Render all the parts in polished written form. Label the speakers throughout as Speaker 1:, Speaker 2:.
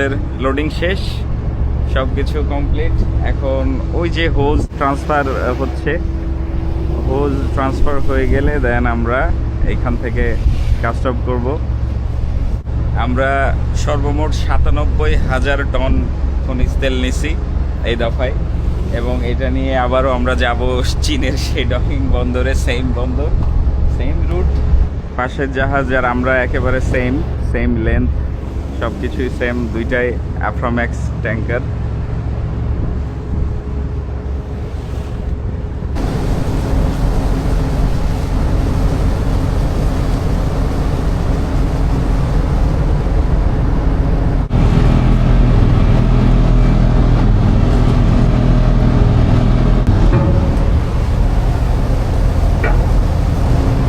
Speaker 1: আমাদের লোডিং শেষ, সব কিছু কমপ্লিট। এখন ওই যে হোজ ট্রান্সফার হচ্ছে, হোজ ট্রান্সফার হয়ে গেলে দেন আমরা এইখান থেকে কাস্ট অফ করব। আমরা সর্বমোট 97,000 টন খনিজ তেল নিছি এই দফায়, এবং এটা নিয়ে আবারও আমরা যাব চীনের সেই ডকিং বন্দরে, সেম বন্দর, সেম রুট, পাশের জাহাজ আর আমরা একেবারে সেম লেন্থ, সব কিছুই সেম, দুইটাই আফ্রাম্যাক্স ট্যাঙ্কার।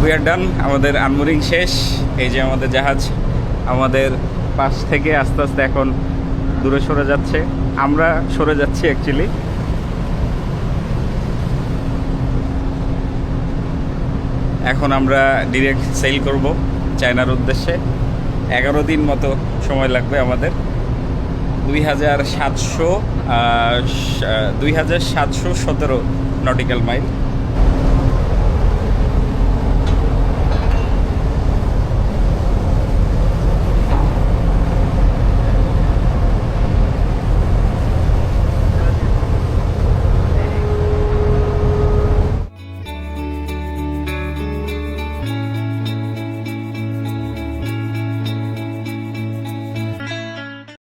Speaker 1: উই আর ডান, আমাদের আনমুরিং শেষ। এই যে আমাদের জাহাজ আমাদের পাশ থেকে আস্তে আস্তে এখন দূরে সরে যাচ্ছে, আমরা সরে যাচ্ছি অ্যাকচুয়ালি। এখন আমরা ডিরেক্ট সেল করব চায়নার উদ্দেশ্যে। 11 দিন মতো সময় লাগবে আমাদের। 2717 নটিক্যাল মাইল।